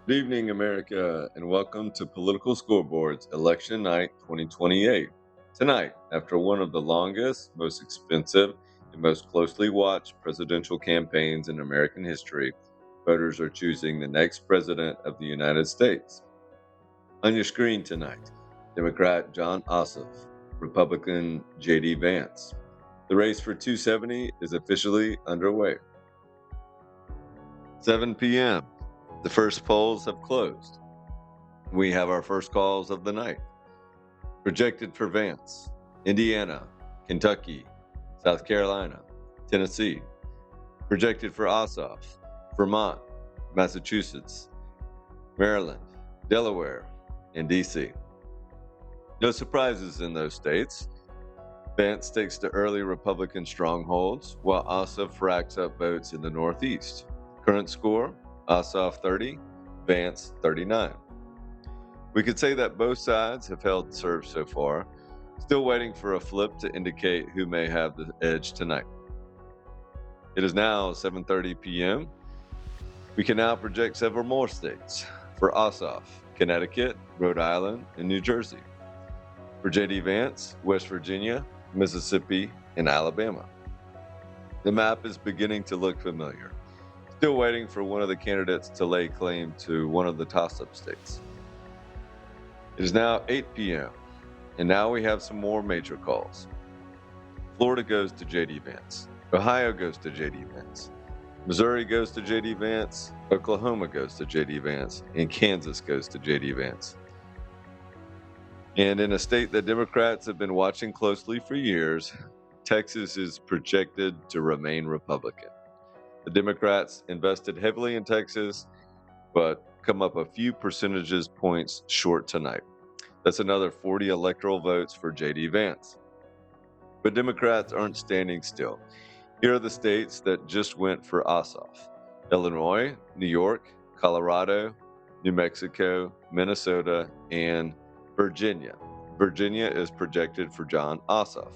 Good evening, America, and welcome to Political Scoreboard's Election Night 2028. Tonight, after one of the longest, most expensive, and most closely watched presidential campaigns in American history, voters are choosing the next president of the United States. On your screen tonight, Democrat John Ossoff, Republican J.D. Vance. The race for 270 is officially underway. 7 p.m. The first polls have closed. We have our first calls of the night. Projected for Vance, Indiana, Kentucky, South Carolina, Tennessee. Projected for Ossoff, Vermont, Massachusetts, Maryland, Delaware, and D.C. No surprises in those states. Vance takes the early Republican strongholds, while Ossoff racks up votes in the Northeast. Current score, Ossoff 30, Vance 39. We could say that both sides have held serve so far, still waiting for a flip to indicate who may have the edge tonight. It is now 7:30 p.m. We can now project several more states. For Ossoff, Connecticut, Rhode Island, and New Jersey. For J.D. Vance, West Virginia, Mississippi, and Alabama. The map is beginning to look familiar. Still waiting for one of the candidates to lay claim to one of the toss-up states. It is now 8 p.m., and now we have some more major calls. Florida goes to J.D. Vance. Ohio goes to J.D. Vance. Missouri goes to J.D. Vance. Oklahoma goes to J.D. Vance. And Kansas goes to J.D. Vance. And in a state that Democrats have been watching closely for years, Texas is projected to remain Republican. The Democrats invested heavily in Texas, but come up a few percentages points short tonight. That's another 40 electoral votes for J.D. Vance. But Democrats aren't standing still. Here are the states that just went for Ossoff: Illinois, New York, Colorado, New Mexico, Minnesota, and Virginia. Virginia is projected for John Ossoff.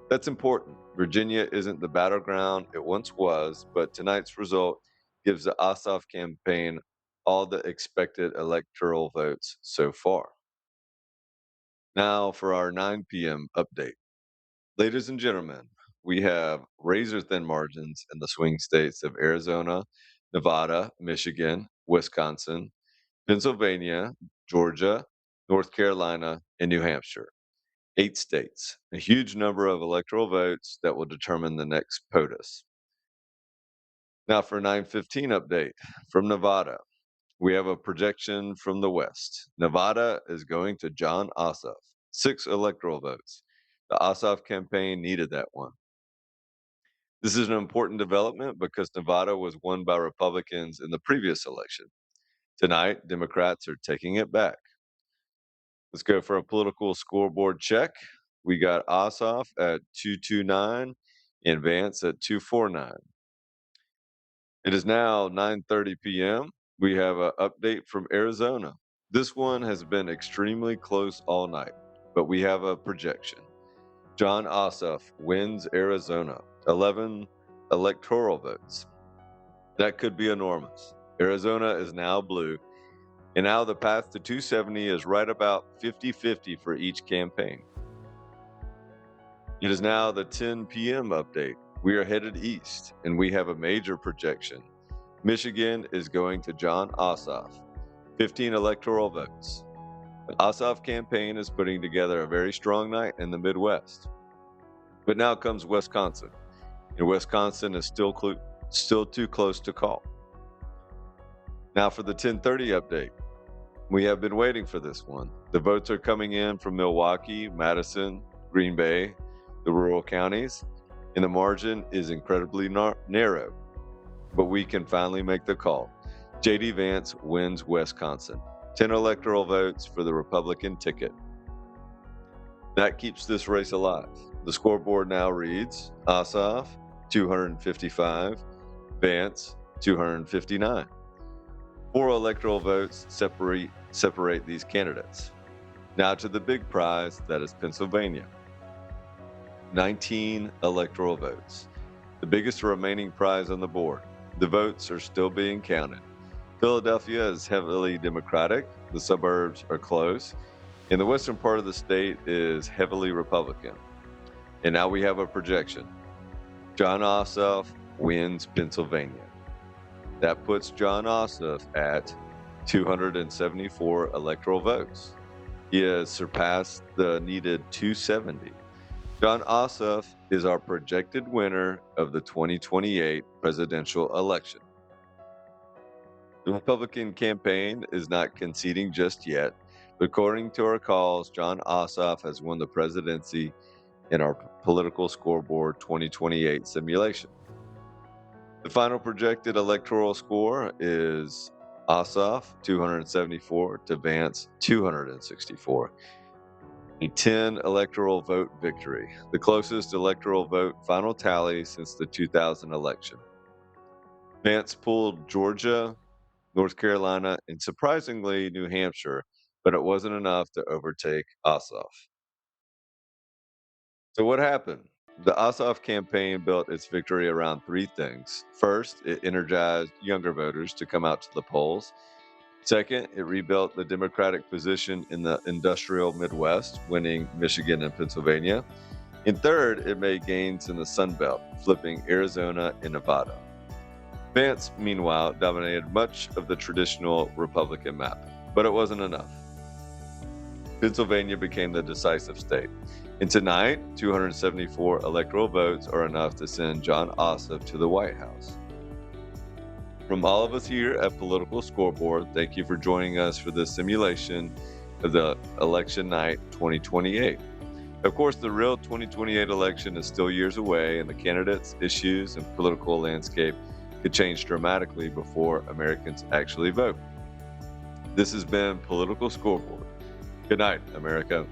That's important. Virginia isn't the battleground it once was, but tonight's result gives the Ossoff campaign all the expected electoral votes so far. Now for our 9 p.m. update. Ladies and gentlemen, we have razor thin margins in the swing states of Arizona, Nevada, Michigan, Wisconsin, Pennsylvania, Georgia, North Carolina, and New Hampshire. 8 states, a huge number of electoral votes that will determine the next POTUS. Now for 9:15 update from Nevada. We have a projection from the West. Nevada is going to John Ossoff. 6 electoral votes. The Ossoff campaign needed that one. This is an important development because Nevada was won by Republicans in the previous election. Tonight, Democrats are taking it back. Let's go for a political scoreboard check. We got Ossoff at 229 and Vance at 249. It is now 9:30 p.m. We have an update from Arizona. This one has been extremely close all night, but we have a projection. John Ossoff wins Arizona, 11 electoral votes. That could be enormous. Arizona is now blue, and now the path to 270 is right about 50-50 for each campaign. It is now the 10 p.m. update. We are headed east, and we have a major projection. Michigan is going to John Ossoff, 15 electoral votes. The Ossoff campaign is putting together a very strong night in the Midwest. But now comes Wisconsin, and Wisconsin is still too close to call. Now for the 10:30 update. We have been waiting for this one. The votes are coming in from Milwaukee, Madison, Green Bay, the rural counties, and the margin is incredibly narrow. But we can finally make the call. J.D. Vance wins Wisconsin. 10 electoral votes for the Republican ticket. That keeps this race alive. The scoreboard now reads Ossoff, 255, Vance, 259. 4 electoral votes separate these candidates. Now to the big prize, that is Pennsylvania. 19 electoral votes, the biggest remaining prize on the board. The votes are still being counted. Philadelphia is heavily Democratic, the suburbs are close, and the western part of the state is heavily Republican. And now we have a projection. John Ossoff wins Pennsylvania. That puts John Ossoff at 274 electoral votes. He has surpassed the needed 270. John Ossoff is our projected winner of the 2028 presidential election. The Republican campaign is not conceding just yet, but according to our calls, John Ossoff has won the presidency in our Political Scoreboard 2028 simulation. The final projected electoral score is Ossoff 274 to Vance 264. A 10 electoral vote victory, the closest electoral vote final tally since the 2000 election. Vance pulled Georgia, North Carolina, and surprisingly New Hampshire, but it wasn't enough to overtake Ossoff. So what happened? The Ossoff campaign built its victory around three things. First, it energized younger voters to come out to the polls. Second, it rebuilt the Democratic position in the industrial Midwest, winning Michigan and Pennsylvania. And third, it made gains in the Sun Belt, flipping Arizona and Nevada. Vance, meanwhile, dominated much of the traditional Republican map, but it wasn't enough. Pennsylvania became the decisive state. And tonight, 274 electoral votes are enough to send John Ossoff to the White House. From all of us here at Political Scoreboard, thank you for joining us for this simulation of the election night 2028. Of course, the real 2028 election is still years away, and the candidates, issues, and political landscape could change dramatically before Americans actually vote. This has been Political Scoreboard. Good night, America.